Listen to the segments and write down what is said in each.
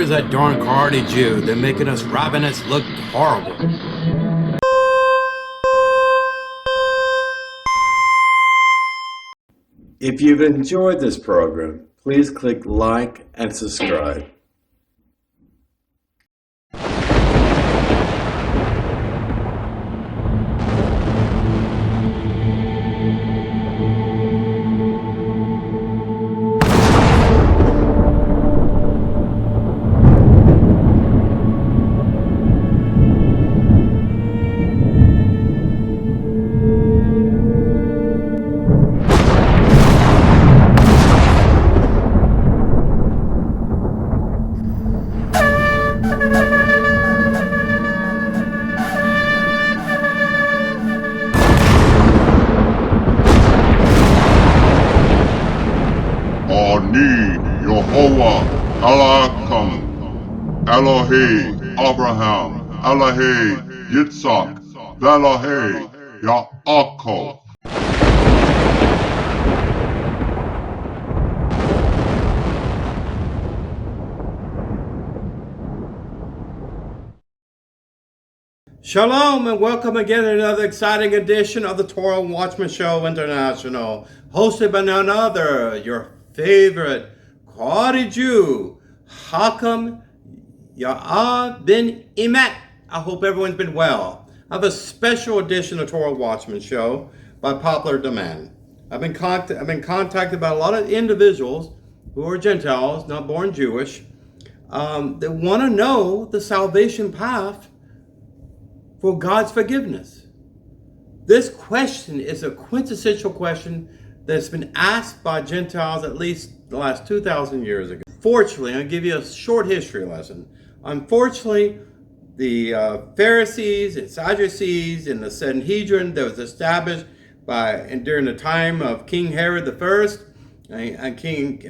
Where's that darn Cardi Jew? They're making us ravenous look horrible. If you've enjoyed this program, please click like and subscribe. Ani Yehovah Elohim, Elohe Abraham, Elohe Yitzhak, Velohe Yaakov. Shalom and welcome again to another exciting edition of the Torah Watchman Show International, hosted by none other, your favorite Quadi Jew, Hakam ben-Emmett. I hope everyone's been well. I have a special edition of Torah Watchman Show by popular demand. I've been contacted by a lot of individuals who are Gentiles, not born Jewish, that want to know the salvation path for God's forgiveness. This question is a quintessential question that's been asked by Gentiles at least the last 2,000 years ago. Fortunately, I'll give you a short history lesson. Unfortunately, the Pharisees and Sadducees and the Sanhedrin that was established during the time of King Herod I and King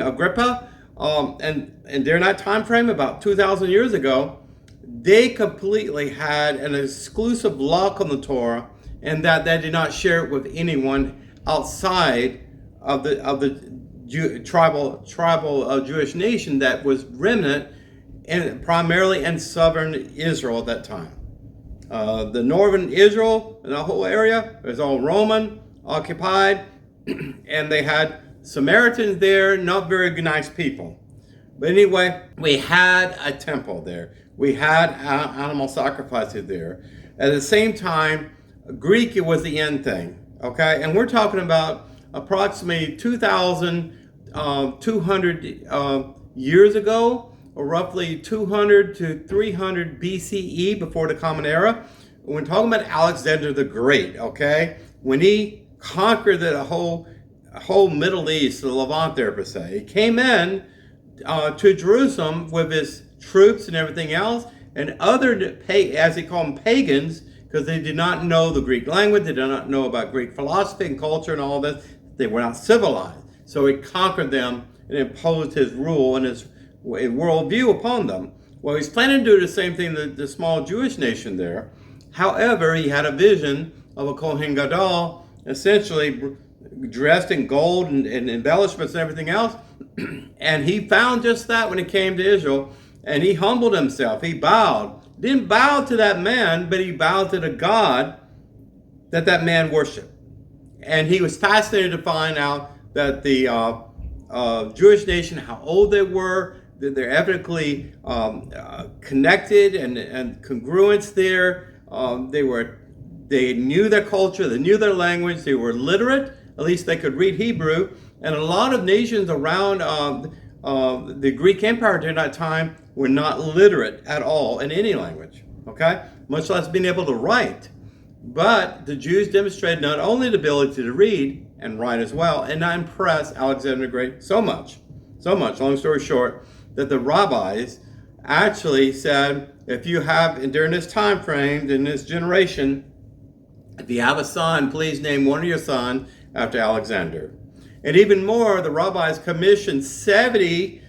Agrippa, and during that time frame, about 2,000 years ago, they completely had an exclusive lock on the Torah, and that they did not share it with anyone outside of the tribal Jewish nation that was remnant and primarily in southern Israel at that time. The northern Israel, the whole area, was all Roman occupied, and they had Samaritans there, not very nice people. But anyway, we had a temple there. We had animal sacrifices there. At the same time, Greek was the end thing, okay? And we're talking about approximately 2,200 years ago, or roughly 200 to 300 BCE, before the Common Era. We're talking about Alexander the Great, okay? When he conquered the whole Middle East, the Levant there per se. He came in to Jerusalem with his troops and everything else, and other, as he called them, pagans, because they did not know the Greek language, they did not know about Greek philosophy and culture and all this. They were not civilized. So he conquered them and imposed his rule and his worldview upon them. Well, he's planning to do the same thing to the small Jewish nation there. However, he had a vision of a Kohen Gadol, essentially dressed in gold and embellishments and everything else. And he found just that when he came to Israel, and he humbled himself. He bowed. Didn't bow to that man, but he bowed to the God that man worshiped. And he was fascinated to find out that the Jewish nation, how old they were, that they're ethnically connected and congruence there. They knew their culture, they knew their language, they were literate, at least they could read Hebrew. And a lot of nations around the Greek Empire during that time were not literate at all in any language, okay? Much less being able to write. But the Jews demonstrated not only the ability to read and write as well, and that impressed Alexander the Great so much, long story short, that the rabbis actually said, if you have, during this time frame, in this generation, if you have a son, please name one of your sons after Alexander. And even more, the rabbis commissioned 70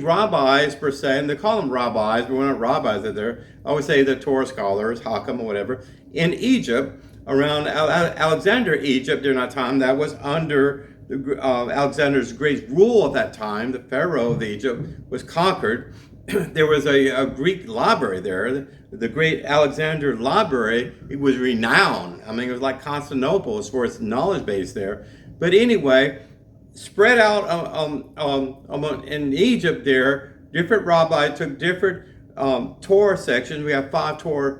rabbis per se, and they call them rabbis, but we're not rabbis there. I always say they're Torah scholars, Hakam or whatever, in Egypt, around Alexander, Egypt, during that time, that was under Alexander the Great's rule at that time, the Pharaoh of Egypt, was conquered, there was a Greek library there. The great Alexander Library, it was renowned. I mean, it was like Constantinople as far as knowledge base there. But anyway, spread out in Egypt there, different rabbis took different Torah sections. We have 5 Torah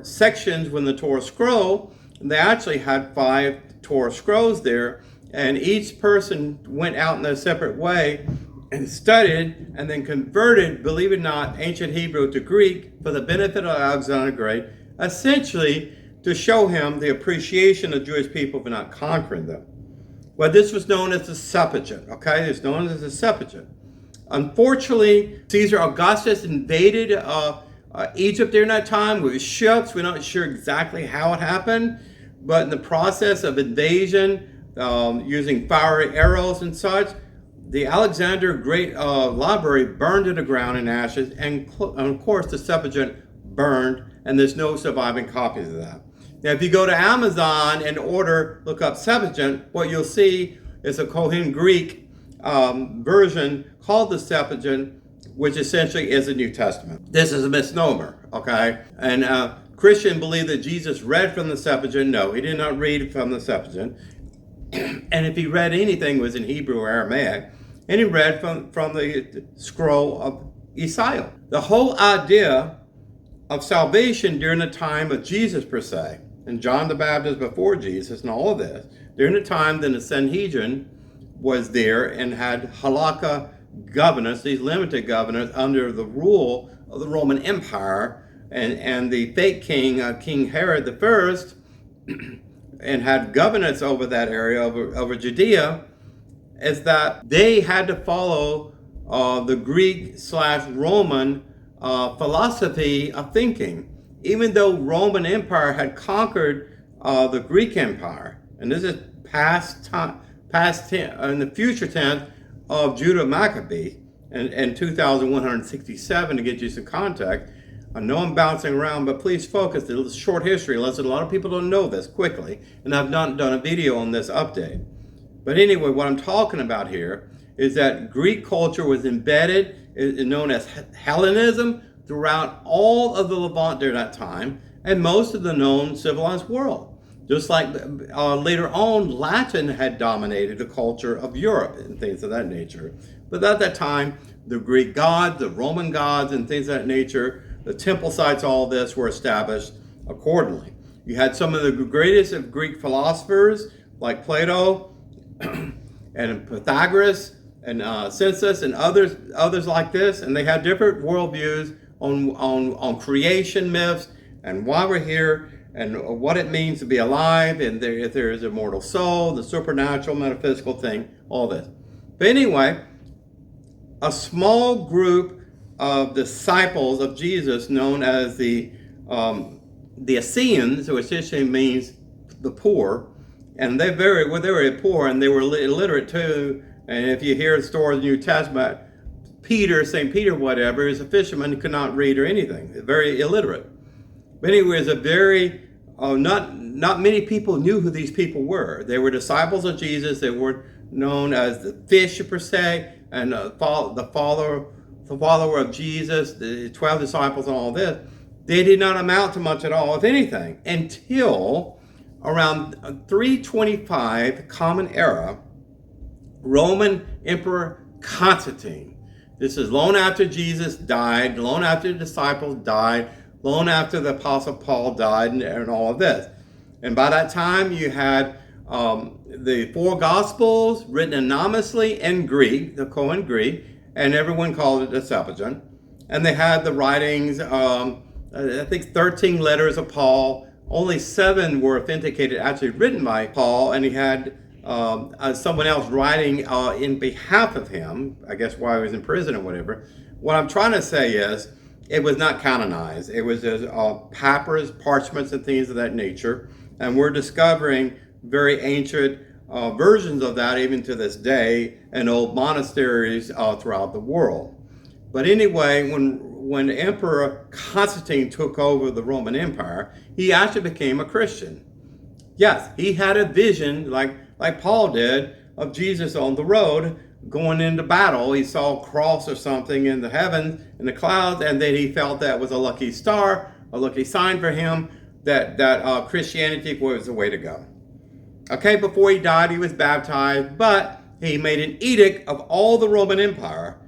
sections when the Torah scroll. They actually had 5 Torah scrolls there, and each person went out in a separate way and studied and then converted, believe it or not, ancient Hebrew to Greek for the benefit of Alexander the Great, essentially to show him the appreciation of Jewish people for not conquering them. Well, this was known as the Septuagint, okay? It's known as the Septuagint. Unfortunately, Caesar Augustus invaded Egypt during that time with ships. We're not sure exactly how it happened, but in the process of invasion, using fiery arrows and such, the Alexander Great Library burned to the ground in ashes, and of course the Septuagint burned, and there's no surviving copies of that. Now, if you go to Amazon and look up Septuagint, what you'll see is a Kohen Greek version called the Septuagint, which essentially is the New Testament. This is a misnomer, okay? And Christians believe that Jesus read from the Septuagint. No, he did not read from the Septuagint. And if he read anything, it was in Hebrew or Aramaic, and he read from the scroll of Isaiah. The whole idea of salvation during the time of Jesus, per se, and John the Baptist before Jesus and all of this, during the time that the Sanhedrin was there and had halakha governors, these limited governors under the rule of the Roman Empire, and the fake king, King Herod the First, and had governance over that area, over Judea, is that they had to follow the Greek/Roman philosophy of thinking. Even though Roman Empire had conquered the Greek Empire, and this is past tense, in the future tense of Judah Maccabee, and 2167 to get you some context. I know I'm bouncing around, but please focus. It's a short history lesson. A lot of people don't know this quickly, and I've not done a video on this update. But anyway, what I'm talking about here is that Greek culture was embedded, is known as Hellenism, throughout all of the Levant during that time, and most of the known civilized world. Just like later on, Latin had dominated the culture of Europe and things of that nature. But at that time, the Greek gods, the Roman gods, and things of that nature, the temple sites, all this were established accordingly. You had some of the greatest of Greek philosophers like Plato and Pythagoras and Census and others like this, and they had different worldviews on creation myths and why we're here and what it means to be alive, and if there is a mortal soul, the supernatural, metaphysical thing, all this. But anyway, a small group of disciples of Jesus, known as the Essenes, which essentially means the poor, and they were very poor, and they were illiterate too. And if you hear the story of the New Testament, St. Peter, whatever, is a fisherman who could not read or anything, very illiterate. But anyway, it's a very not many people knew who these people were. They were disciples of Jesus. They were known as the fish per se, and the follower of Jesus, the 12 disciples and all this. They did not amount to much at all, if anything, until around 325 Common Era, Roman Emperor Constantine. This is long after Jesus died, long after the disciples died, long after the Apostle Paul died, and all of this. And by that time, you had the 4 Gospels written anonymously in Greek, the Koine Greek, and everyone called it the Septuagint. And they had the writings, I think 13 letters of Paul. Only 7 were authenticated, actually written by Paul, and he had someone else writing in behalf of him, I guess while he was in prison or whatever. What I'm trying to say is, it was not canonized. It was just papyrus, parchments, and things of that nature. And we're discovering very ancient versions of that even to this day in old monasteries throughout the world. But anyway, when Emperor Constantine took over the Roman Empire, he actually became a Christian. Yes, he had a vision like Paul did of Jesus on the road going into battle. He saw a cross or something in the heavens, in the clouds, and then he felt that was a lucky star, a lucky sign for him that Christianity was the way to go. Okay, before he died, he was baptized, but he made an edict of all the Roman Empire,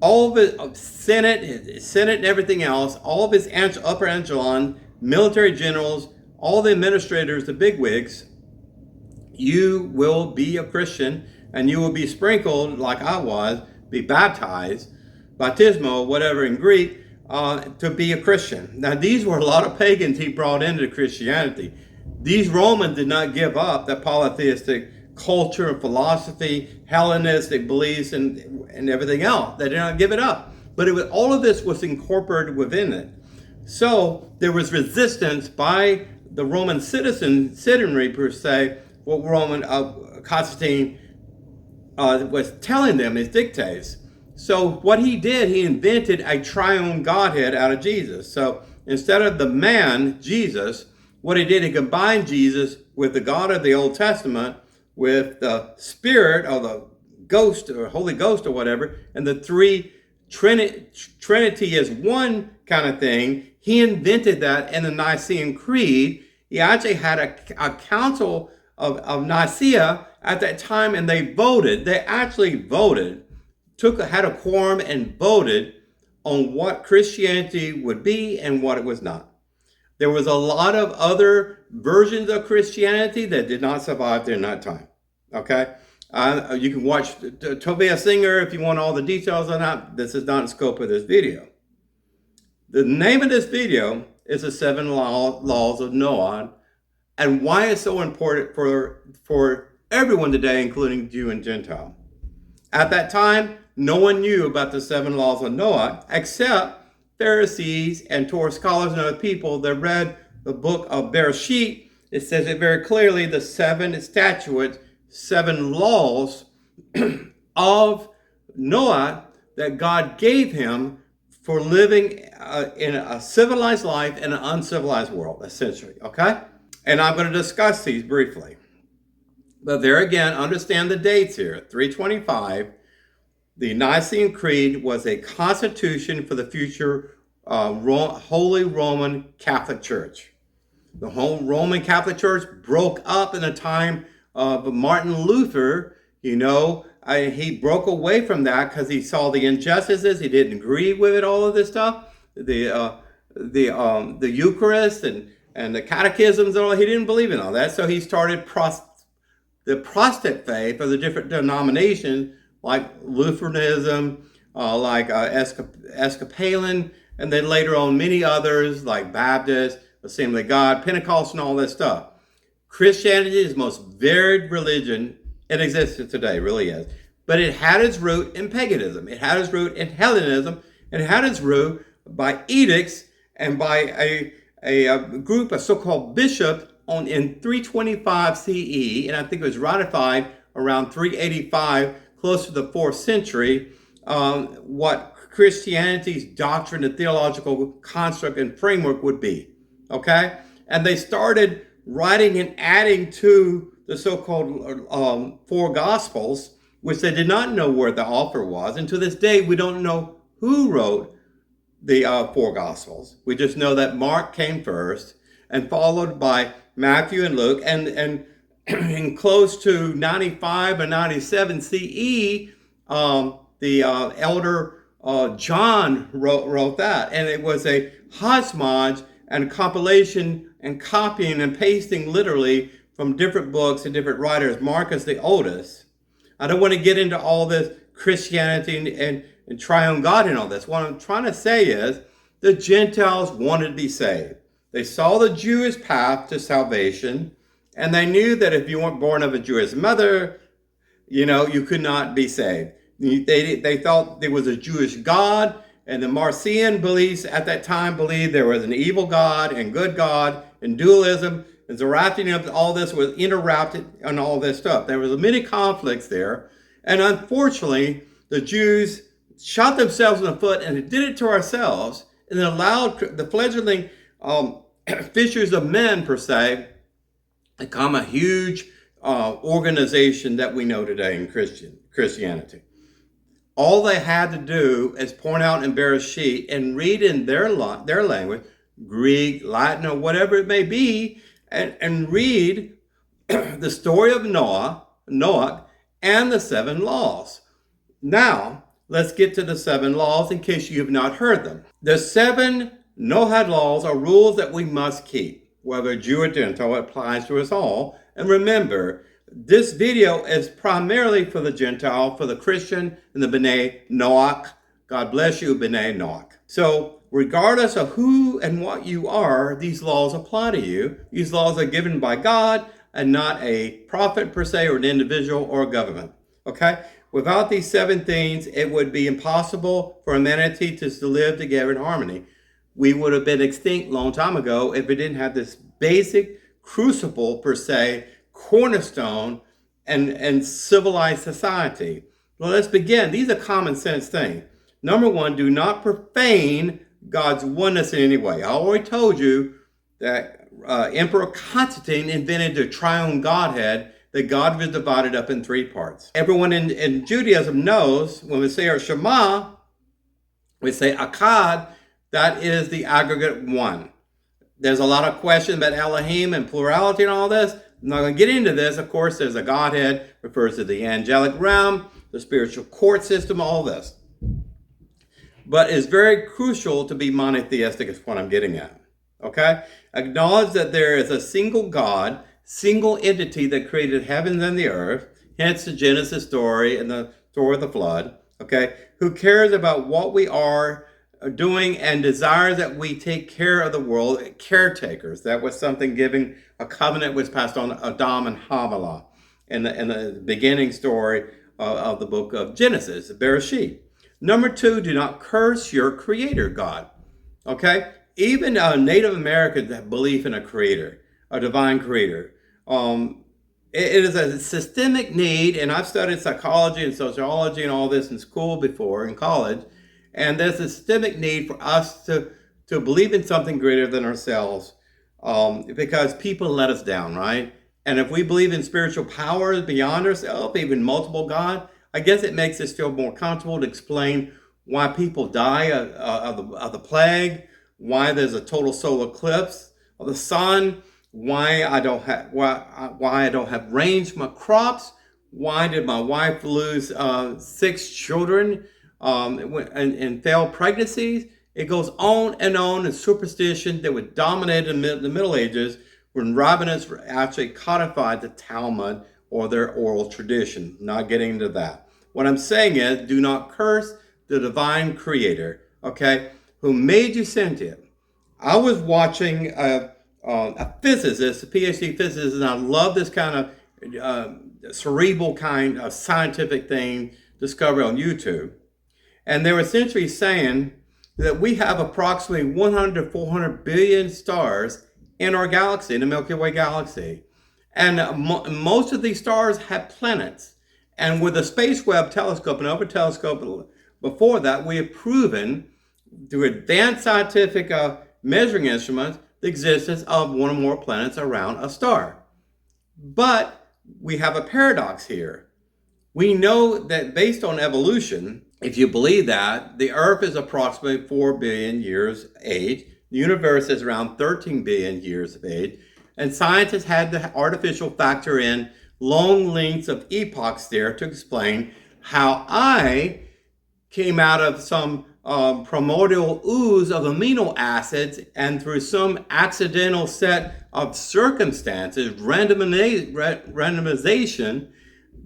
all of his Senate and everything else, all of his upper echelon, military generals, all the administrators, the bigwigs. You will be a Christian, and you will be sprinkled like I was, be baptized, baptismo, whatever in Greek, to be a Christian. Now, these were a lot of pagans he brought into Christianity. These Romans did not give up that polytheistic culture and philosophy, Hellenistic beliefs, and everything else. They did not give it up. But all of this was incorporated within it. So there was resistance by the Roman citizenry, per se, what Roman Constantine was telling them, his dictates. So what he did, he invented a triune Godhead out of Jesus. So instead of the man, Jesus, what he did, he combined Jesus with the God of the Old Testament, with the Spirit or the Ghost or Holy Ghost or whatever, and the three Trinity is one kind of thing. He invented that in the Nicene Creed. He actually had a council of Nicaea at that time, and they voted. They actually voted, had a quorum and voted on what Christianity would be and what it was not. There was a lot of other versions of Christianity that did not survive during that time. Okay? You can watch Tobias Singer if you want all the details on that. This is not in scope of this video. The name of this video is the 7 Laws of Noah, and why it's so important for everyone today, including Jew and Gentile. At that time, no one knew about the 7 Laws of Noah except Pharisees and Torah scholars and other people that read the book of Bereshit. It says it very clearly, the 7 statutes, 7 laws of Noah that God gave him for living in a civilized life in an uncivilized world, essentially, okay? And I'm going to discuss these briefly. But there again, understand the dates here. 325, the Nicene Creed was a constitution for the future Holy Roman Catholic Church. The whole Roman Catholic Church broke up in the time of Martin Luther. He broke away from that because he saw the injustices. He didn't agree with it, all of this stuff. The Eucharist and the catechisms and all. He didn't believe in all that. So he started the Protestant faith, or the different denominations like Lutheranism, like Episcopalian, and then later on many others like Baptist, Assembly of God, Pentecost, and all that stuff. Christianity is the most varied religion in existence today, really is. But it had its root in paganism. It had its root in Hellenism. And it had its root by edicts and by a group of so-called bishops in 325 CE. And I think it was ratified around 385, close to the 4th century, what Christianity's doctrine and theological construct and framework would be. Okay? And they started writing and adding to the so-called 4 Gospels, which they did not know where the author was. And to this day, we don't know who wrote the 4 Gospels. We just know that Mark came first, and followed by Matthew and Luke, and in close to 95 or 97 CE, the elder John wrote that. And it was a hodgepodge and compilation and copying and pasting literally from different books and different writers, Marcus the oldest. I don't want to get into all this Christianity and triune God and all this. What I'm trying to say is the Gentiles wanted to be saved. They saw the Jewish path to salvation, and they knew that if you weren't born of a Jewish mother, you could not be saved. They thought there was a Jewish God, and the Marcion beliefs at that time believed there was an evil God and good God, and dualism and Zoroastrianism. All this was interrupted and all this stuff. There was many conflicts there, and unfortunately, the Jews shot themselves in the foot, and they did it to ourselves, and allowed the fledgling fishers of men, per se, become a huge organization that we know today in Christianity. All they had to do is point out in Bereshit and read in their language, Greek, Latin, or whatever it may be, and read the story of Noah, and the 7 laws. Now, let's get to the 7 laws in case you have not heard them. The 7 Noahide laws are rules that we must keep, whether Jew or Gentile. It applies to us all. And remember, this video is primarily for the Gentile, for the Christian, and the B'nai Noach. God bless you, B'nai Noach. So, regardless of who and what you are, these laws apply to you. These laws are given by God and not a prophet per se, or an individual, or a government. Okay? Without these 7 things, it would be impossible for humanity to live together in harmony. We would have been extinct a long time ago if it didn't have this basic crucible per se, cornerstone, and civilized society. Well, let's begin. These are common sense things. Number 1, do not profane God's oneness in any way. I already told you that Emperor Constantine invented the triune Godhead, that God was divided up in 3 parts. Everyone in Judaism knows when we say our Shema, we say Akkad, that is the aggregate 1. There's a lot of questions about Elohim and plurality and all this. I'm not going to get into this. Of course, there's a Godhead, refers to the angelic realm, the spiritual court system, all this. But it's very crucial to be monotheistic is what I'm getting at. Okay? Acknowledge that there is a single God, single entity that created heavens and the earth, hence the Genesis story and the story of the flood, okay? Who cares about what we are doing and desires that we take care of the world, caretakers. That was something given, a covenant was passed on Adam and Havilah in the beginning story of the book of Genesis, Bereshit. Number 2, do not curse your creator God, okay? Even Native Americans have belief in a creator, a divine creator. It is a systemic need, and I've studied psychology and sociology and all this in school before, in college, and there's a systemic need for us to believe in something greater than ourselves, because people let us down, right? And if we believe in spiritual powers beyond ourselves, even multiple God, I guess it makes us feel more comfortable to explain why people die of the plague, why there's a total solar eclipse of the sun, why I don't have rain for my crops, why did my wife lose 6 children and failed pregnancies. It goes on in superstition that would dominate in the Middle Ages when rabbinics actually codified the Talmud or their oral tradition. Not getting into that. What I'm saying is, do not curse the divine creator, okay, who made you sentient. I was watching a physicist, a PhD physicist, and I love this kind of cerebral kind of scientific thing discovered on YouTube. And they were essentially saying that we have approximately 100 to 400 billion stars in our galaxy, in the Milky Way galaxy. And most of these stars have planets. And with the Space Webb telescope and other telescope before that, we have proven through advanced scientific measuring instruments the existence of one or more planets around a star. But we have a paradox here. We know that based on evolution, if you believe that, the Earth is approximately 4 billion years age. The universe is around 13 billion years of age. And scientists had to artificial factor in long lengths of epochs there to explain how I came out of some primordial ooze of amino acids, and through some accidental set of circumstances, randomization,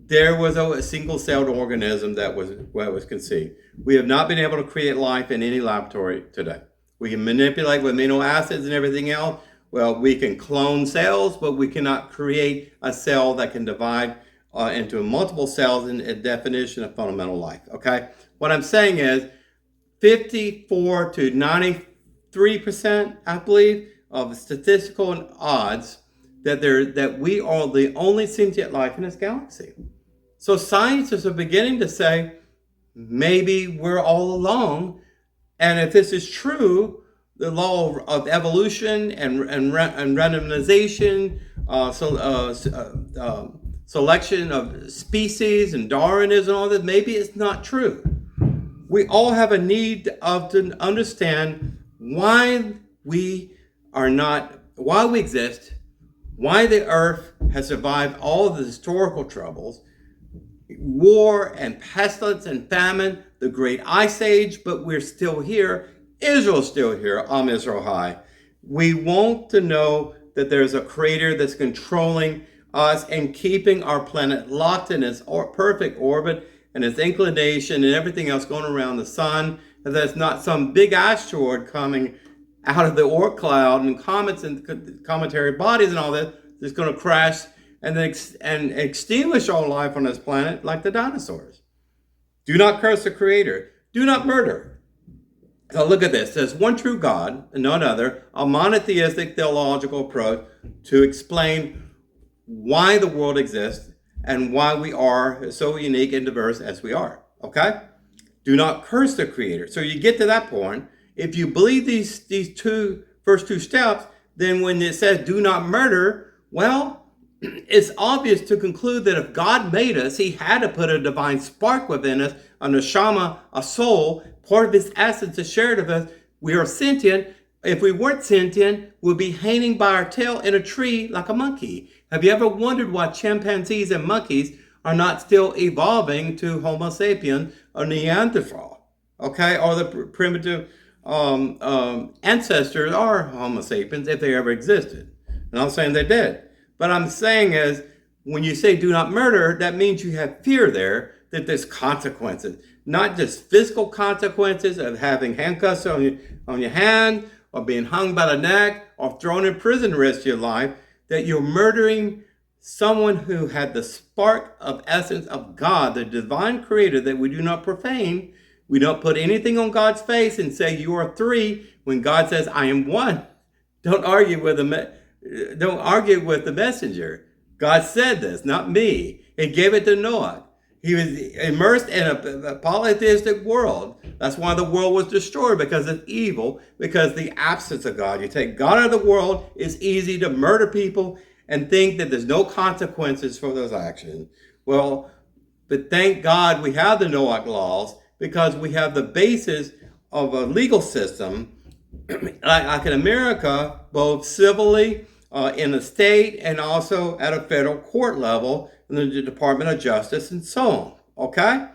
there was a single-celled organism that was conceived. We have not been able to create life in any laboratory today. We can manipulate with amino acids and everything else. Well, we can clone cells, but we cannot create a cell that can divide into multiple cells in a definition of fundamental life, okay? What I'm saying is 54 to 93%, I believe, of statistical odds that we are the only sentient life in this galaxy. So scientists are beginning to say, maybe we're all alone. And if this is true, the law of evolution and randomization, selection of species and Darwinism and all that, maybe it's not true. We all have a need to understand why we exist, why the earth has survived all of the historical troubles, war and pestilence and famine, the great ice age, but we're still here. Israel's still here. Israel high. We want to know that there's a creator that's controlling us and keeping our planet locked in its perfect orbit and its inclination and everything else going around the sun, and that's not some big asteroid coming out of the Oort cloud and comets and cometary bodies and all that that's going to crash and extinguish all life on this planet like the dinosaurs. Do not curse the creator. Do not murder. So look at this. There's one true God and none other, a monotheistic theological approach to explain why the world exists and why we are so unique and diverse as we are. Okay? Do not curse the creator. So you get to that point. If you believe these first two steps, then when it says do not murder, well, it's obvious to conclude that if God made us, he had to put a divine spark within us, a neshama, a soul, part of his essence is shared with us. We are sentient. If we weren't sentient, we'd be hanging by our tail in a tree like a monkey. Have you ever wondered why chimpanzees and monkeys are not still evolving to Homo sapiens or Neanderthal? Okay, or the primitive ancestors are Homo sapiens if they ever existed. And I'm saying they did. But I'm saying is, when you say do not murder, that means you have fear there, that there's consequences. Not just physical consequences of having handcuffs on your hand, or being hung by the neck, or thrown in prison the rest of your life, that you're murdering someone who had the spark of essence of God, the divine creator that we do not profane. We don't put anything on God's face and say you are three when God says I am one. Don't argue with the messenger. God said this, not me. He gave it to Noah. He was immersed in a polytheistic world. That's why the world was destroyed, because of evil, because the absence of God. You take God out of the world, it's easy to murder people and think that there's no consequences for those actions. Well, but thank God we have the Noahide Laws, because we have the basis of a legal system, like in America, both civilly, in the state, and also at a federal court level, in the Department of Justice, and so on. Okay?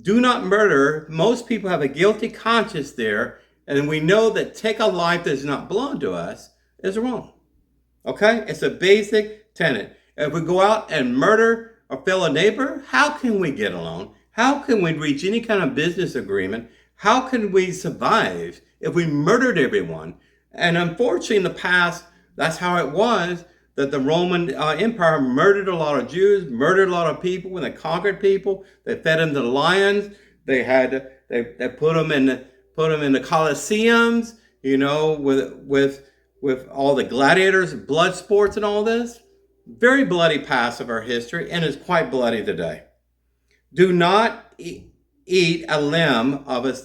Do not murder. Most people have a guilty conscience there, and we know that take a life that does not belong to us is wrong. Okay? It's a basic tenet. If we go out and murder a fellow neighbor, how can we get along? How can we reach any kind of business agreement? How can we survive if we murdered everyone? And unfortunately, in the past, that's how it was, that the Roman Empire murdered a lot of Jews, murdered a lot of people when they conquered people. They fed them to the lions. They put them in the Colosseums, you know, with all the gladiators, blood sports, and all this. Very bloody past of our history, and it's quite bloody today. Do not eat a limb of a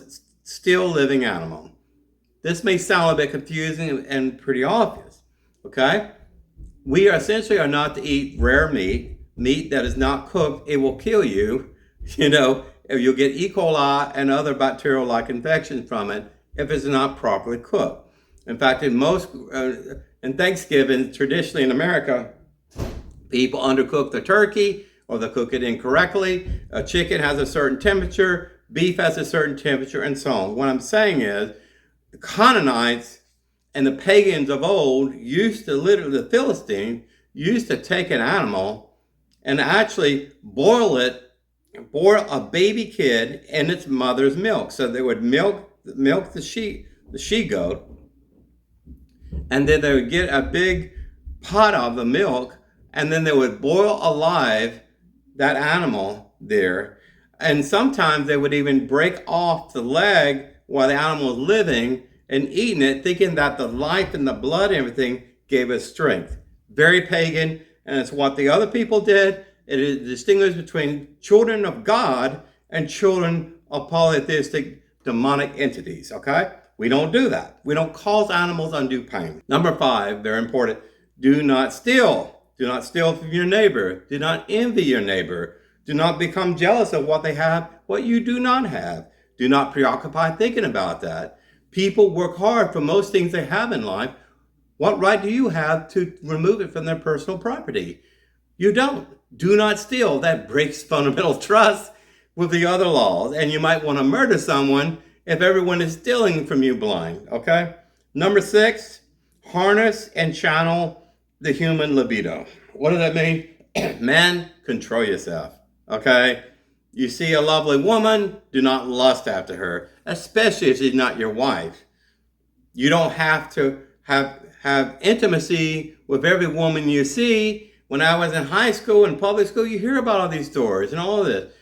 still living animal. This may sound a bit confusing and pretty obvious. Okay? We essentially are not to eat rare meat that is not cooked. It will kill you. You know, you'll get E. coli and other bacterial-like infections from it if it's not properly cooked. In fact, in Thanksgiving, traditionally in America, people undercook the turkey or they cook it incorrectly. A chicken has a certain temperature, beef has a certain temperature, and so on. What I'm saying is, the Canaanites and the pagans of old used to, literally the Philistines, used to take an animal and actually boil a baby kid in its mother's milk. So they would milk the she-goat, and then they would get a big pot of the milk, and then they would boil alive that animal there. And sometimes they would even break off the leg while the animal was living and eating it, thinking that the life and the blood and everything gave us strength. Very pagan, and it's what the other people did. It is distinguished between children of God and children of polytheistic demonic entities, okay? We don't do that. We don't cause animals undue pain. Number 5, very important, do not steal. Do not steal from your neighbor. Do not envy your neighbor. Do not become jealous of what they have, what you do not have. Do not preoccupy thinking about that. People work hard for most things they have in life. What right do you have to remove it from their personal property? You don't. Do not steal. That breaks fundamental trust with the other laws. And you might want to murder someone if everyone is stealing from you blind, okay? Number 6, harness and channel the human libido. What does that mean? Man, control yourself, okay? You see a lovely woman, do not lust after her, especially if she's not your wife. You don't have to have intimacy with every woman you see. When I was in high school and public school, you hear about all these stories and all of this.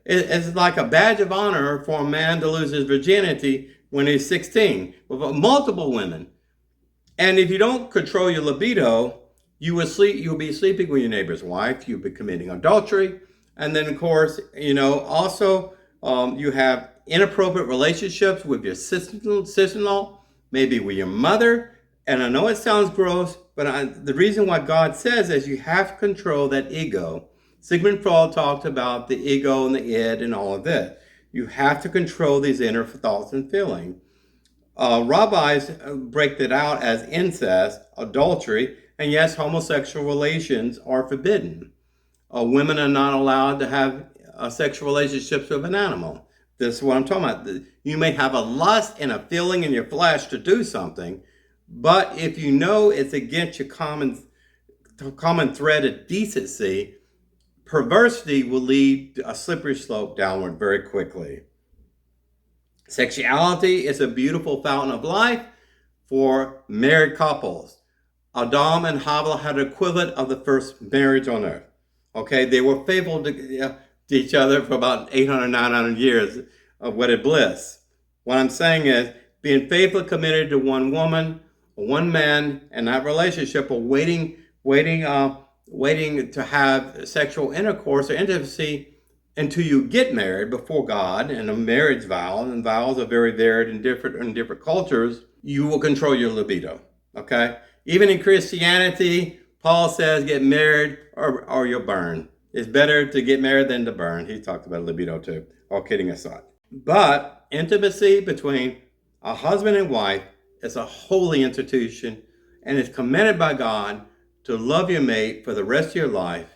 It's like a badge of honor for a man to lose his virginity when he's 16 with multiple women. And if you don't control your libido, you'll be sleeping with your neighbor's wife. You'll be committing adultery. And then, of course, also you have inappropriate relationships with your sister-in-law, maybe with your mother. And I know it sounds gross, but the reason why God says is you have to control that ego. Sigmund Freud talked about the ego and the id and all of this. You have to control these inner thoughts and feelings. Rabbis break that out as incest, adultery, and yes, homosexual relations are forbidden. Women are not allowed to have sexual relationships with an animal. This is what I'm talking about. You may have a lust and a feeling in your flesh to do something, but if you know it's against your common thread of decency, perversity will lead to a slippery slope downward very quickly. Sexuality is a beautiful fountain of life for married couples. Adam and Hava had an equivalent of the first marriage on earth. Okay, they were faithful to each other for about 800, 900 years of wedded bliss. What I'm saying is being faithfully committed to one woman, one man, and that relationship, or waiting to have sexual intercourse or intimacy until you get married before God, and a marriage vow, and vows are very varied in different cultures, you will control your libido, okay? Even in Christianity, Paul says get married or you'll burn. It's better to get married than to burn. He talked about libido too, all kidding aside. But intimacy between a husband and wife is a holy institution and is commanded by God to love your mate for the rest of your life.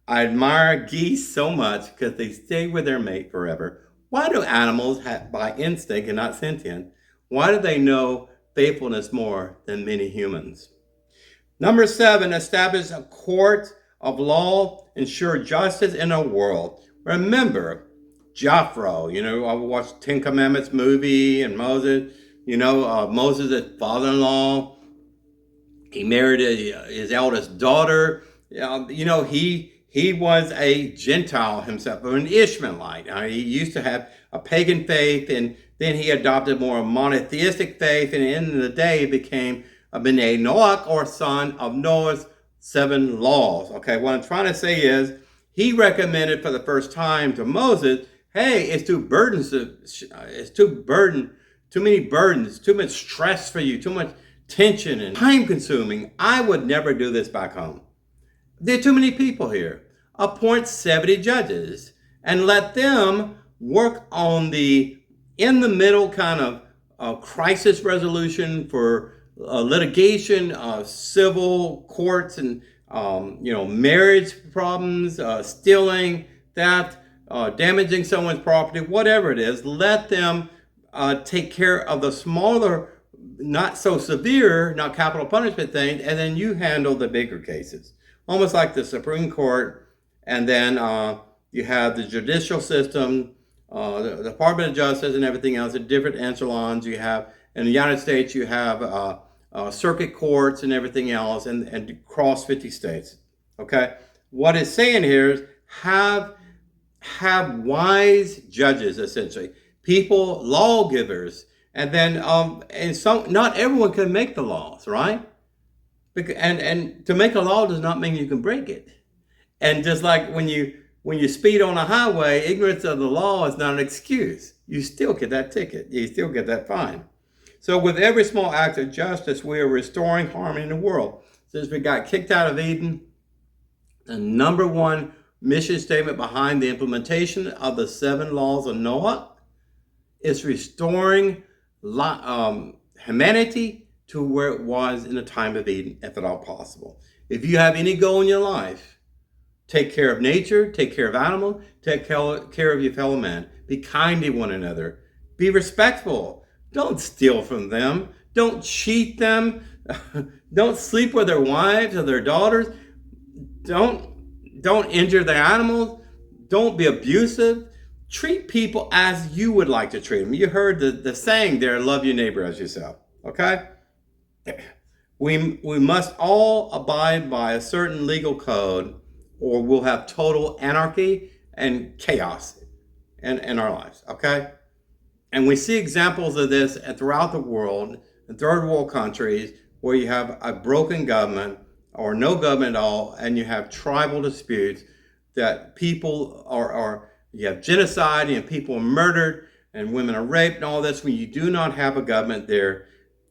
I admire geese so much because they stay with their mate forever. Why do animals have, by instinct and not sentient, why do they know faithfulness more than many humans? Number 7, establish a court of law, ensure justice in a world. Remember, Jethro, I watched 10 Commandments movie and Moses, Moses' father-in-law. He married his eldest daughter. He was a Gentile himself, an Ishmaelite. He used to have a pagan faith, and then he adopted more a monotheistic faith, and at the end of the day, he became a B'nai Noach, or son of Noah's 7 laws. Okay, what I'm trying to say is, he recommended for the first time to Moses, hey, it's too many burdens, too much stress for you, too much tension and time consuming. I would never do this back home. There are too many people here. Appoint 70 judges and let them work on the in the middle kind of crisis resolution for litigation, civil courts, and marriage problems, stealing, theft, damaging someone's property, whatever it is. Let them take care of the smaller, not so severe, not capital punishment things, and then you handle the bigger cases. Almost like the Supreme Court, and then you have the judicial system, the Department of Justice, and everything else, the different echelons you have. In the United States, you have circuit courts and everything else, and across 50 states. Okay, what it's saying here is have wise judges, essentially, people, lawgivers, and then not everyone can make the laws, right? And to make a law does not mean you can break it. And just like when you speed on a highway, ignorance of the law is not an excuse. You still get that ticket. You still get that fine. So with every small act of justice, we are restoring harmony in the world. Since we got kicked out of Eden, the number one mission statement behind the implementation of the 7 laws of Noah is restoring humanity to where it was in the time of Eden, if at all possible. If you have any goal in your life, take care of nature, take care of animals, take care of your fellow man. Be kind to one another. Be respectful. Don't steal from them. Don't cheat them. Don't sleep with their wives or their daughters. Don't injure the animals. Don't be abusive. Treat people as you would like to treat them. You heard the saying there, love your neighbor as yourself. Okay? We must all abide by a certain legal code, or we'll have total anarchy and chaos in our lives. Okay? And we see examples of this throughout the world, in third world countries, where you have a broken government or no government at all, and you have tribal disputes that people you have genocide and people are murdered and women are raped and all this, when you do not have a government there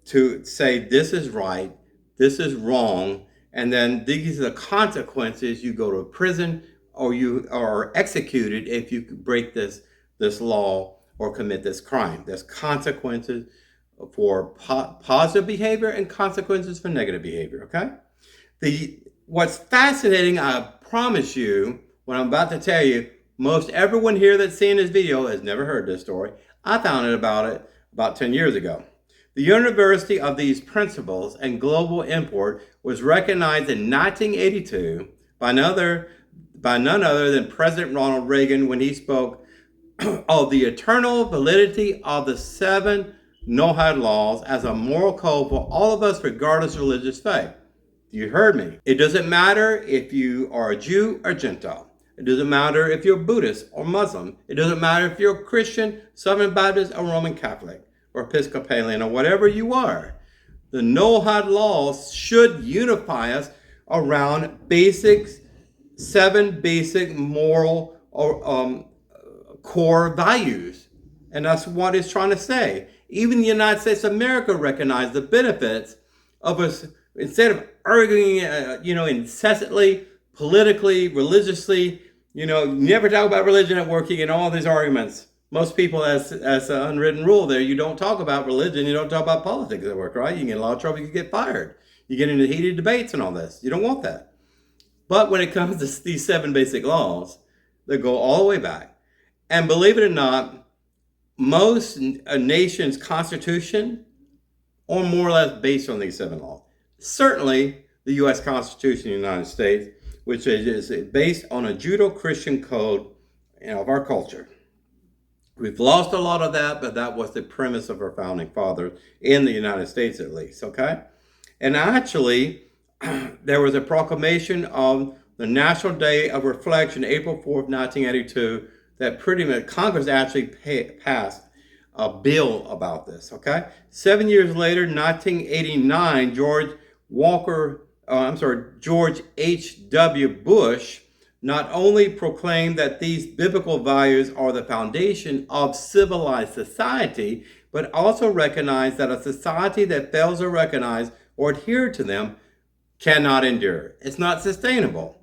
to say this is right, this is wrong, and then these are the consequences. You go to prison or you are executed if you break this law or commit this crime. There's consequences for positive behavior and consequences for negative behavior, okay? What's fascinating, I promise you, what I'm about to tell you, most everyone here that's seeing this video has never heard this story. I found out about 10 years ago. The university of these principles and global import was recognized in 1982 by none other than President Ronald Reagan when he spoke of the eternal validity of the 7 Noahide Laws as a moral code for all of us regardless of religious faith. You heard me. It doesn't matter if you are a Jew or Gentile. It doesn't matter if you're Buddhist or Muslim. It doesn't matter if you're a Christian, Southern Baptist, or Roman Catholic, or Episcopalian, or whatever you are. The Noahide Laws should unify us around 7 basic moral or core values. And that's what it's trying to say. Even the United States of America recognized the benefits of us, instead of arguing, incessantly, politically, religiously, never talk about religion at work, you get all these arguments. Most people, as an unwritten rule there, you don't talk about religion, you don't talk about politics at work, right? You can get in a lot of trouble, you can get fired. You get into heated debates and all this. You don't want that. But when it comes to these 7 basic laws, they go all the way back. And believe it or not, most a nation's constitution are more or less based on these 7 laws. Certainly, the U.S. Constitution of the United States, which is based on a Judeo-Christian code of our culture. We've lost a lot of that, but that was the premise of our founding fathers, in the United States at least, okay? And actually, there was a proclamation of the National Day of Reflection, April 4th, 1982, that pretty much Congress actually passed a bill about this, okay? 7 years later, 1989, George H.W. Bush not only proclaimed that these biblical values are the foundation of civilized society, but also recognized that a society that fails to recognize or adhere to them cannot endure. It's not sustainable.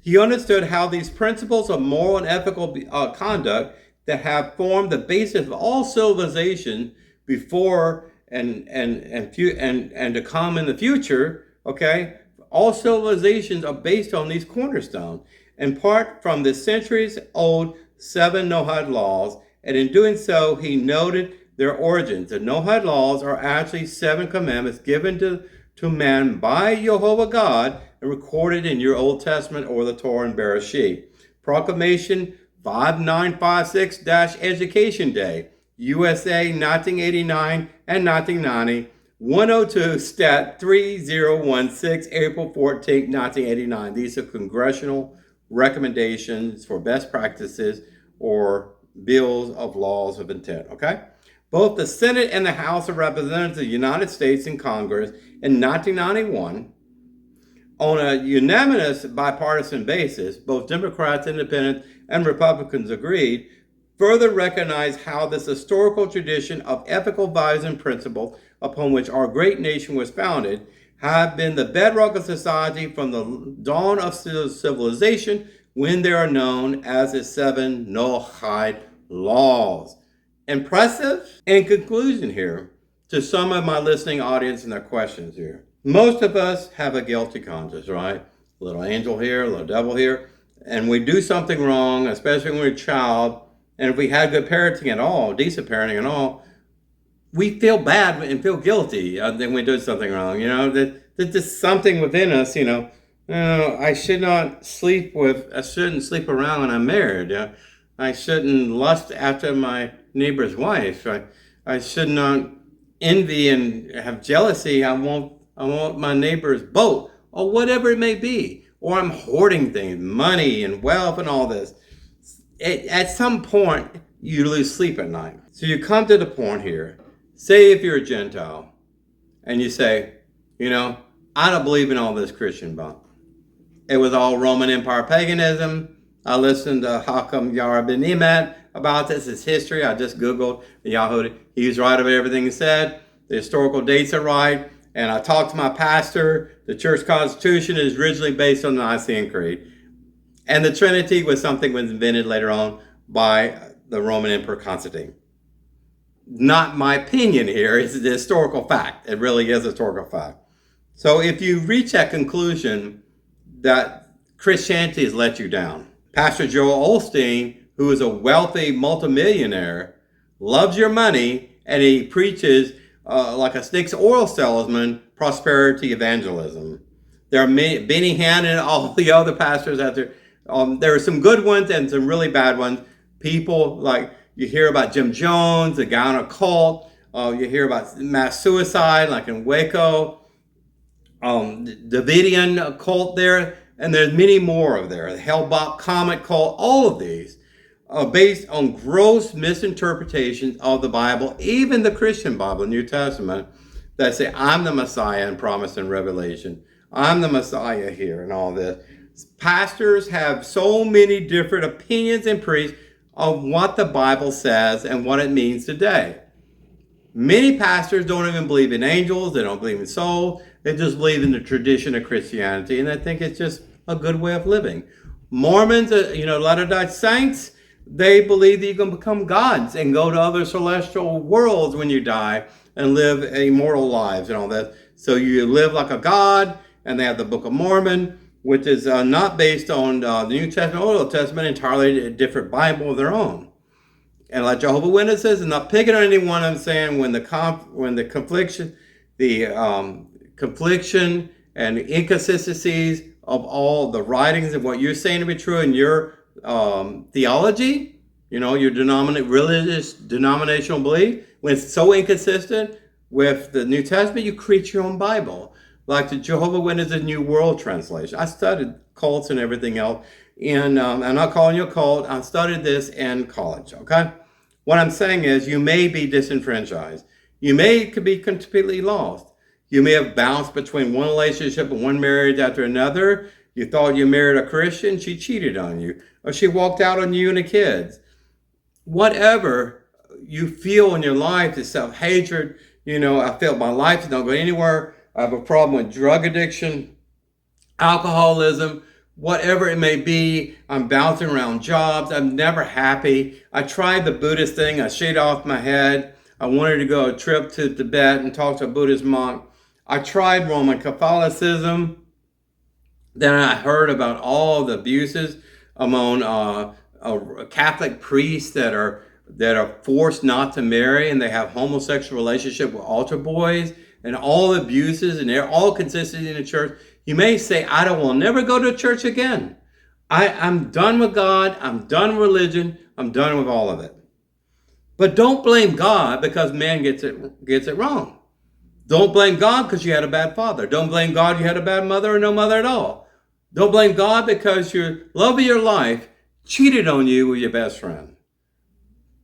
He understood how these principles of moral and ethical conduct that have formed the basis of all civilization before and to come in the future, okay? All civilizations are based on these cornerstones, in part from the centuries-old 7 Noahide Laws, and in doing so, he noted their origins. The Noahide Laws are actually 7 commandments given to man by Jehovah God and recorded in your Old Testament or the Torah and Bereshit. Proclamation 5956-Education Day, USA 1989 and 1990, 102 Stat 3016, April 14, 1989. These are congressional recommendations for best practices or bills of laws of intent, okay? Both the Senate and the House of Representatives of the United States and Congress in 1991, on a unanimous bipartisan basis, both Democrats, Independents, and Republicans agreed, further recognize how this historical tradition of ethical values and principles upon which our great nation was founded have been the bedrock of society from the dawn of civilization, when they are known as the 7 Noahide Laws. Impressive? In conclusion here, to some of my listening audience and their questions here, most of us have a guilty conscience, right? A little angel here, a little devil here, and we do something wrong, especially when we're a child, and if we had good parenting at all, decent parenting at all, we feel bad and feel guilty when we do something wrong. There's just something within us, I shouldn't sleep around when I'm married. I shouldn't lust after my neighbor's wife. I should not envy and have jealousy. I want my neighbor's boat, or whatever it may be. Or I'm hoarding things, money and wealth and all this. At some point, you lose sleep at night. So you come to the point here. Say if you're a Gentile, and you say, I don't believe in all this Christian bunk. It was all Roman Empire paganism. I listened to Hakam Yara ben-Emmett about this. It's history. I just Googled the Yahudi. He was right about everything he said. The historical dates are right. And I talked to my pastor. The church constitution is originally based on the Nicene Creed. And the Trinity was something that was invented later on by the Roman Emperor Constantine. Not my opinion here. It's the historical fact. It really is a historical fact. So if you reach that conclusion that Christianity has let you down, Pastor Joel Osteen, who is a wealthy multimillionaire, loves your money, and he preaches like a snake's oil salesman, prosperity evangelism. There are many, Benny Hinn and all the other pastors out there. There are some good ones and some really bad ones. People like, you hear about Jim Jones, the guy on a cult. You hear about mass suicide, like in Waco. Davidian cult there. And there's many more of there. The Hellbop Comet cult. All of these are based on gross misinterpretations of the Bible, even the Christian Bible, New Testament, that say, I'm the Messiah and promised in Revelation. I'm the Messiah here and all this. Pastors have so many different opinions and priests of what the Bible says and what it means today. Many pastors don't even believe in angels. They don't believe in souls. They just believe in the tradition of Christianity, and I think it's just a good way of living. Mormons, Latter-day Saints, they believe that you can become gods and go to other celestial worlds when you die and live immortal lives and all that. So you live like a god, and they have the Book of Mormon, which is not based on the New Testament or Old Testament, entirely a different Bible of their own. And like Jehovah's Witnesses, and not picking on anyone, I'm saying when the confliction and the inconsistencies of all the writings and what you're saying to be true in your theology, your religious denominational belief, when it's so inconsistent with the New Testament, you create your own Bible. Like the Jehovah's Witnesses New World Translation. I studied cults and everything else. And I'm not calling you a cult. I studied this in college, okay? What I'm saying is you may be disenfranchised. Could be completely lost. You may have bounced between one relationship and one marriage after another. You thought you married a Christian. She cheated on you. Or she walked out on you and the kids. Whatever you feel in your life is self-hatred. I felt my life is not going anywhere. I have a problem with drug addiction, alcoholism, whatever it may be. I'm bouncing around jobs. I'm never happy. I tried the Buddhist thing. I shaved off my head. I wanted to go a trip to Tibet and talk to a Buddhist monk. I tried Roman Catholicism. Then I heard about all the abuses among Catholic priests that are forced not to marry, and they have homosexual relationship with altar boys. And all abuses, and they're all consistent in the church. You may say, I will never go to church again. I'm done with God. I'm done with religion. I'm done with all of it. But don't blame God because man gets it wrong. Don't blame God because you had a bad father. Don't blame God you had a bad mother or no mother at all. Don't blame God because your love of your life cheated on you with your best friend.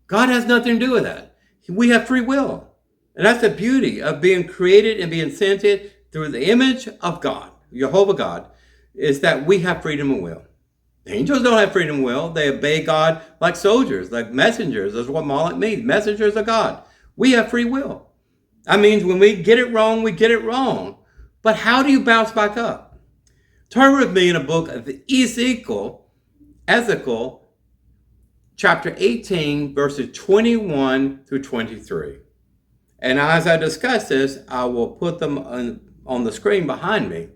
God has nothing to do with that. We have free will. And that's the beauty of being created and being sentient through the image of God, Jehovah God, is that we have freedom of will. Angels don't have freedom of will. They obey God like soldiers, like messengers. That's what Moloch means. Messengers of God. We have free will. That means when we get it wrong, we get it wrong. But how do you bounce back up? Turn with me in a book of Ezekiel, chapter 18, verses 21 through 23. And as I discuss this, I will put them on the screen behind me.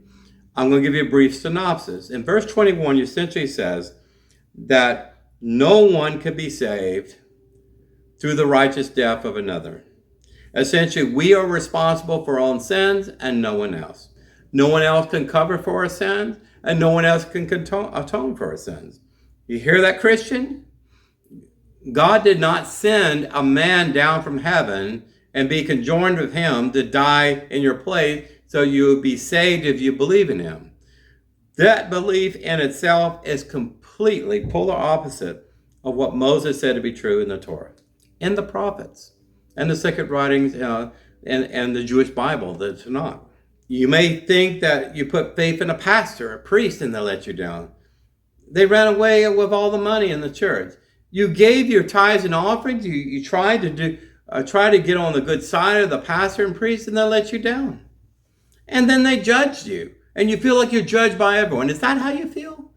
I'm going to give you a brief synopsis. In verse 21, it essentially says that no one can be saved through the righteous death of another. Essentially, we are responsible for our own sins and no one else. No one else can cover for our sins, and no one else can atone for our sins. You hear that, Christian? God did not send a man down from heaven and be conjoined with him to die in your place so you would be saved if you believe in him. That belief in itself is completely polar opposite of what Moses said to be true in the Torah, in the prophets, and the sacred writings, and the Jewish Bible, the Tanakh. You may think that you put faith in a pastor, a priest, and they let you down. They ran away with all the money in the church. You gave your tithes and offerings. You tried to get on the good side of the pastor and priest, and they let you down. And then they judged you, and you feel like you're judged by everyone. Is that how you feel?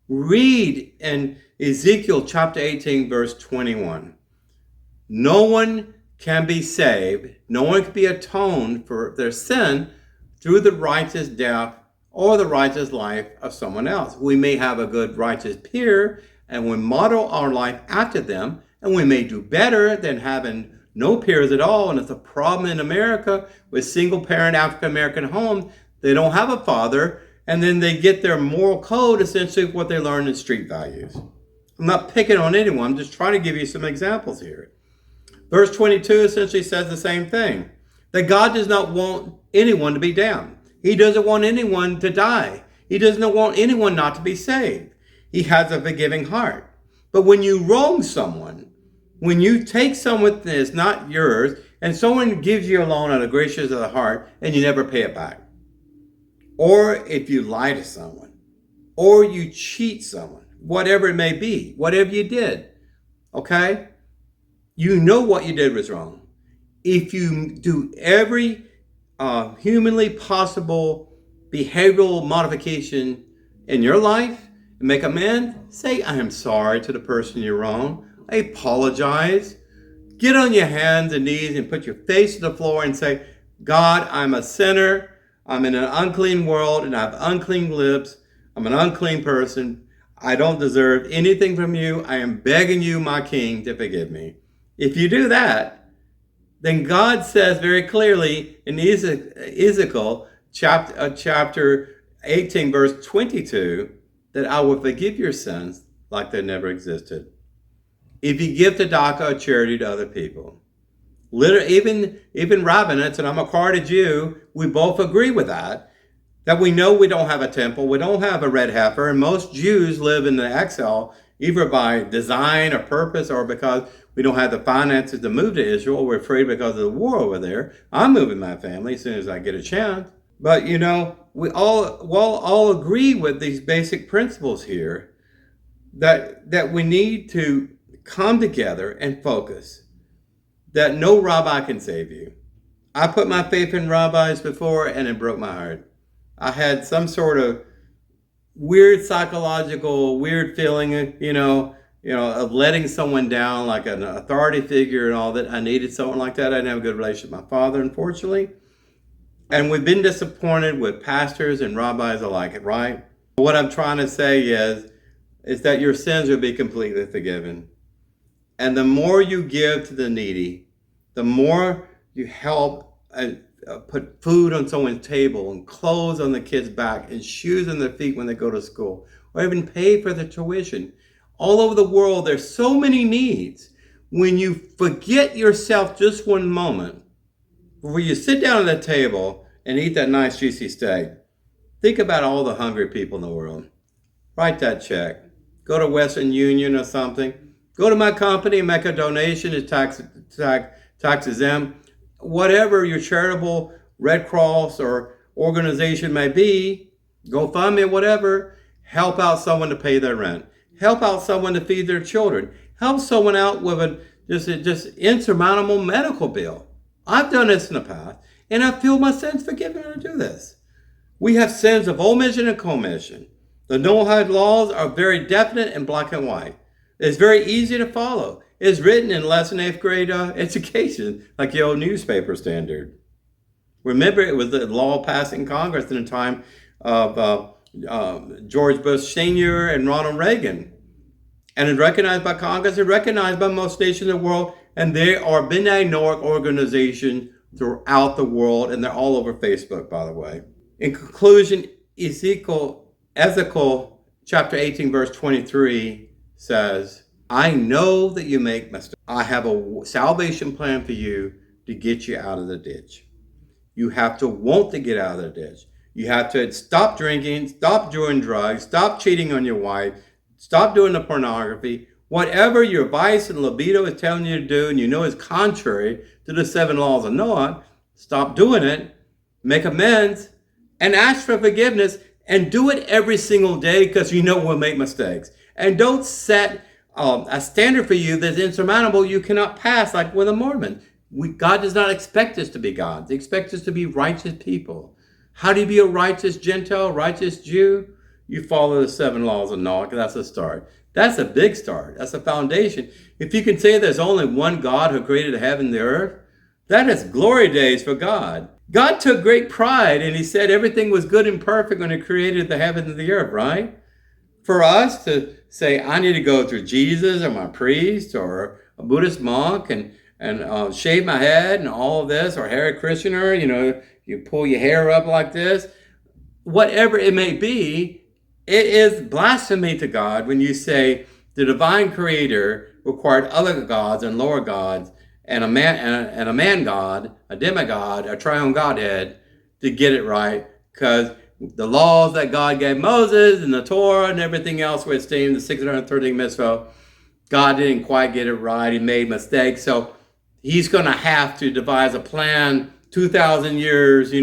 Read in Ezekiel chapter 18, verse 21. No one can be saved. No one can be atoned for their sin through the righteous death or the righteous life of someone else. We may have a good righteous peer, and we model our life after them, and we may do better than having no peers at all. And it's a problem in America with single-parent African-American homes. They don't have a father, and then they get their moral code, essentially what they learn in street values. I'm not picking on anyone. I'm just trying to give you some examples here. Verse 22 essentially says the same thing, that God does not want anyone to be damned. He doesn't want anyone to die. He doesn't want anyone not to be saved. He has a forgiving heart. But when you wrong someone, when you take someone that is not yours, and someone gives you a loan out of the gracious of the heart, and you never pay it back, or if you lie to someone, or you cheat someone, whatever it may be, whatever you did, okay? You know what you did was wrong. If you do every humanly possible behavioral modification in your life and make amends, say, I am sorry to the person you're wrong. I apologize. Get on your hands and knees and put your face to the floor and say, God, I'm a sinner. I'm in an unclean world and I have unclean lips. I'm an unclean person. I don't deserve anything from you. I am begging you, my King, to forgive me. If you do that, then God says very clearly in Ezekiel chapter 18, verse 22, that I will forgive your sins like they never existed. If you give tzedakah or charity to other people. Literally, even rabbinites, and I'm a Carter Jew, we both agree with that we know we don't have a temple, we don't have a red heifer, and most Jews live in the exile either by design or purpose or because we don't have the finances to move to Israel. We're afraid because of the war over there. I'm moving my family as soon as I get a chance. But, we all agree with these basic principles here that we need to come together and focus, that no rabbi can save you. I put my faith in rabbis before and it broke my heart. I had some sort of weird psychological, weird feeling, of letting someone down, like an authority figure and all that. I needed someone like that. I didn't have a good relationship with my father, unfortunately. And we've been disappointed with pastors and rabbis alike, right? What I'm trying to say is that your sins will be completely forgiven. And the more you give to the needy, the more you help put food on someone's table and clothes on the kids' back and shoes on their feet when they go to school, or even pay for their tuition. All over the world, there's so many needs. When you forget yourself just one moment, before you sit down at the table and eat that nice juicy steak, think about all the hungry people in the world. Write that check. Go to Western Union or something. Go to my company and make a donation. It's tax exempt. Whatever your charitable Red Cross or organization may be, GoFundMe, whatever, Help out someone to pay their rent. Help out someone to feed their children. Help someone out with a just insurmountable medical bill. I've done this in the past, and I feel my sins forgiven when I do this. We have sins of omission and commission. The Noahide laws are very definite and black and white. It's very easy to follow. It's written in less than 8th grade education, like the old newspaper standard. Remember, it was the law passed in Congress in the time of George Bush Sr. and Ronald Reagan. And it's recognized by Congress and recognized by most nations in the world. And there are ben-Emmett organizations throughout the world, and they're all over Facebook, by the way. In conclusion, Ezekiel chapter 18, verse 23 says, I know that you make mistakes. I have a salvation plan for you to get you out of the ditch. You have to want to get out of the ditch. You have to stop drinking, stop doing drugs, stop cheating on your wife, stop doing the pornography. Whatever your vice and libido is telling you to do, and you know is contrary to the 7 laws of Noah, stop doing it, make amends, and ask for forgiveness, and do it every single day, because you know we'll make mistakes. And don't set a standard for you that's insurmountable you cannot pass, like with a Mormon. God does not expect us to be God. He expects us to be righteous people. How do you be a righteous Gentile, righteous Jew? You follow the 7 laws of Noah. That's a start. That's a big start. That's a foundation. If you can say there's only one God who created the heaven and the earth, that is glory days for God. God took great pride, and he said everything was good and perfect when he created the heaven and the earth, right? For us to say, I need to go through Jesus or my priest or a Buddhist monk and shave my head and all of this, or Hare Krishna, you pull your hair up like this, whatever it may be, it is blasphemy to God when you say the divine creator required other gods and lower gods and a man god, a demigod, a triune godhead to get it right, because the laws that God gave Moses and the Torah and everything else were esteemed the 613 mitzvah. God didn't quite get it right. He made mistakes. So he's going to have to devise a plan 2,000 years,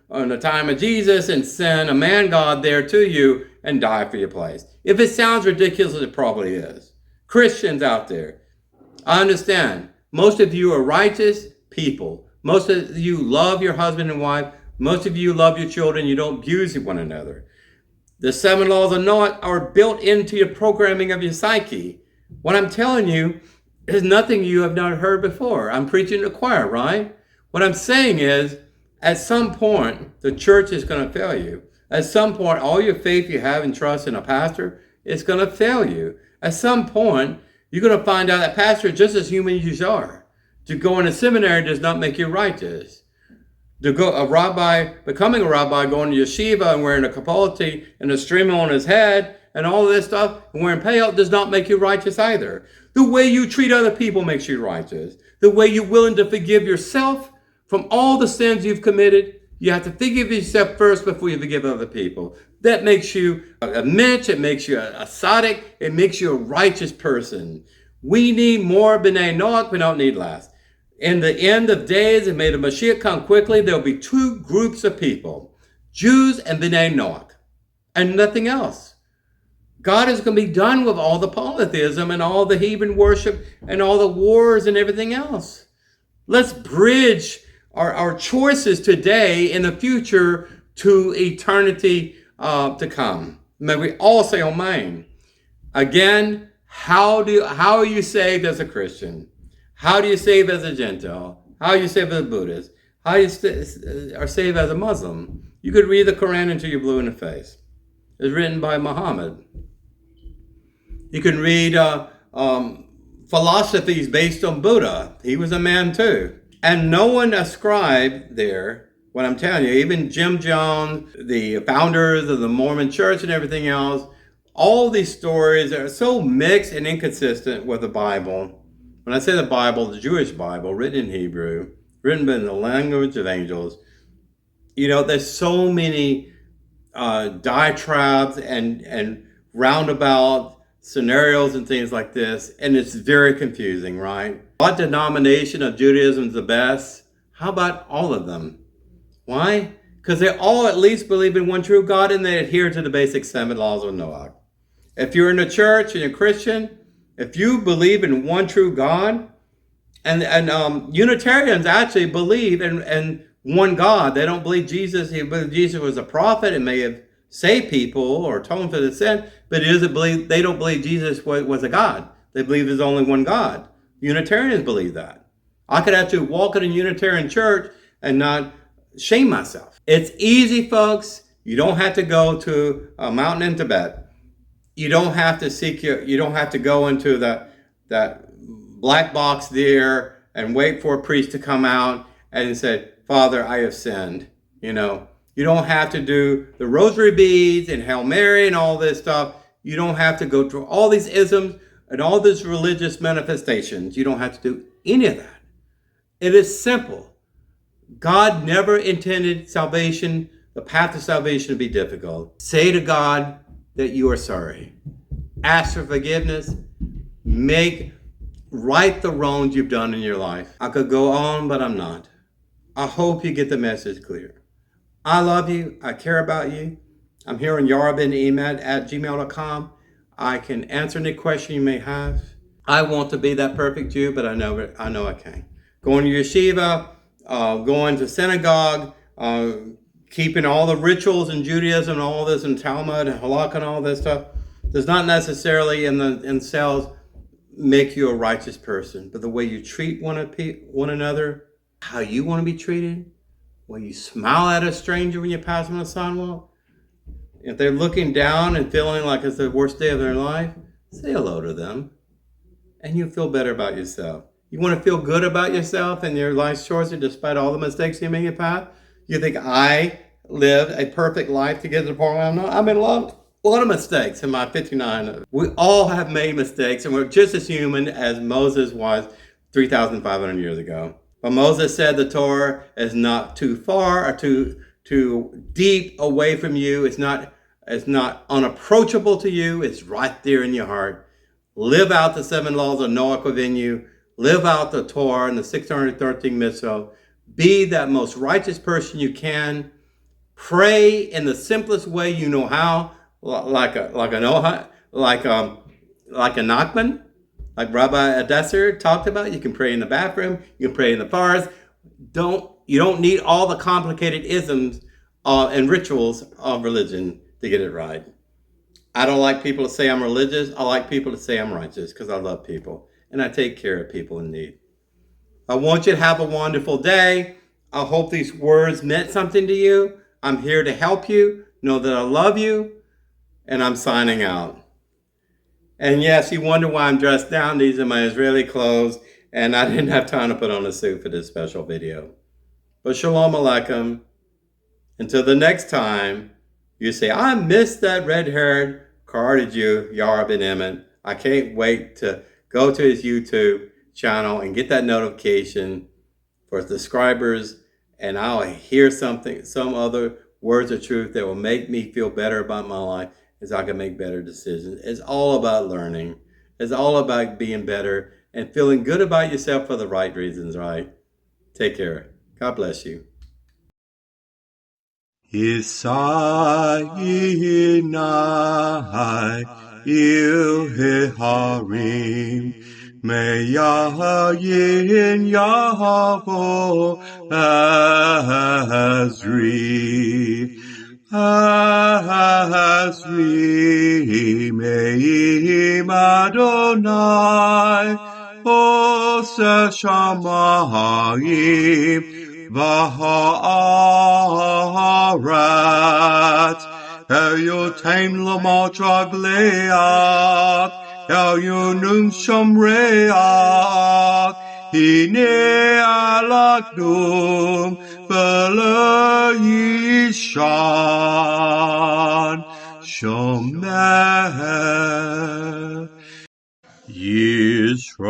on the time of Jesus, and send a man God there to you and die for your place. If it sounds ridiculous, it probably is. Christians out there, I understand. Most of you are righteous people. Most of you love your husband and wife. Most of you love your children. You don't abuse one another. The 7 laws of Noah are built into your programming of your psyche. What I'm telling you is nothing you have not heard before. I'm preaching to the choir, right? What I'm saying is, at some point, the church is going to fail you. At some point, all your faith you have and trust in a pastor is going to fail you. At some point, you're going to find out that pastor is just as human as you are. To go in a seminary does not make you righteous. Becoming a rabbi, going to yeshiva and wearing a kapolti and a streamer on his head and all of this stuff, and wearing payot does not make you righteous either. The way you treat other people makes you righteous. The way you're willing to forgive yourself from all the sins you've committed, you have to forgive yourself first before you forgive other people. That makes you a mensch, it makes you a tzaddik, it makes you a righteous person. We need more b'nai Noach, we don't need less. In the end of days, and may the Mashiach come quickly, there'll be 2 groups of people, Jews and b'nai Noach, and nothing else. God is going to be done with all the polytheism and all the heathen worship and all the wars and everything else. Let's bridge our choices today in the future to eternity to come. May we all say amen. Again, how are you saved as a Christian? How do you save as a Gentile? How are you saved as a Buddhist? How you are saved as a Muslim? You could read the Quran until you're blue in the face. It's written by Muhammad. You can read philosophies based on Buddha. He was a man too. And no one ascribed there, what I'm telling you, even Jim Jones, the founders of the Mormon church and everything else, all these stories are so mixed and inconsistent with the Bible. When I say the Bible, the Jewish Bible, written in Hebrew, written in the language of angels, there's so many diatribes and roundabout scenarios and things like this, and it's very confusing, right? What denomination of Judaism is the best? How about all of them? Why? because they all at least believe in one true God and they adhere to the basic 7 laws of Noah. If you're in a church and you're a Christian, if you believe in one true God, and Unitarians actually believe in one God. They don't believe Jesus. They believe Jesus was a prophet and may have saved people or atoned for the sin, but they don't believe Jesus was a God. They believe there's only one God. Unitarians believe that. I could actually walk in a Unitarian church and not shame myself. It's easy, folks. You don't have to go to a mountain in Tibet. You don't have to you don't have to go into that black box there and wait for a priest to come out and say, Father, I have sinned. You don't have to do the rosary beads and Hail Mary and all this stuff. You don't have to go through all these isms and all these religious manifestations. You don't have to do any of that. It is simple. God never intended salvation, the path to salvation, to be difficult. Say to God that you are sorry. Ask for forgiveness. Right the wrongs you've done in your life. I could go on, but I'm not. I hope you get the message clear. I love you. I care about you. I'm here on ben-Emmett@gmail.com. I can answer any question you may have. I want to be that perfect Jew, but I know I can't. Going to yeshiva, going to synagogue, keeping all the rituals in Judaism and all this, and Talmud and Halakha and all this stuff, does not necessarily in themselves make you a righteous person. But the way you treat one another, how you want to be treated, when you smile at a stranger when you pass them on the sidewalk, if they're looking down and feeling like it's the worst day of their life, say hello to them, and you feel better about yourself. You want to feel good about yourself and your life's choices despite all the mistakes you made in your path? You think I lived a perfect life to get to the point where I'm not? I made a lot of mistakes in my 59. We all have made mistakes, and we're just as human as Moses was 3,500 years ago. But Moses said the Torah is not too far or too deep away from you. It's not unapproachable to you. It's right there in your heart. Live out the 7 laws of Noah within you. Live out the Torah and the 613 mitzvot. Be that most righteous person you can. Pray in the simplest way you know how, like a Noahide, like a Nachman, like Rabbi Adesser talked about. You can pray in the bathroom. You can pray in the forest. You don't need all the complicated isms and rituals of religion to get it right. I don't like people to say I'm religious. I like people to say I'm righteous because I love people and I take care of people in need. I want you to have a wonderful day. I hope these words meant something to you. I'm here to help you. Know that I love you, and I'm signing out. And yes, you wonder why I'm dressed down. These are my Israeli clothes, and I didn't have time to put on a suit for this special video. But shalom aleichem. Until the next time, you say, I missed that red-haired Karate Jew, ben-Emmett. I can't wait to go to his YouTube channel and get that notification for subscribers, and I'll hear some other words of truth that will make me feel better about my life as I can make better decisions. It's all about learning. It's all about being better and feeling good about yourself for the right reasons, right? Take care. God bless you. Yisai Ilheharim Meyayin Yahavo Azri Meim Adonai Ose Shamayim V'ha'aretz El yotem l'mot ragleach El yonum shomreach Hine alaknum V'lo yishan Shomer Yisrael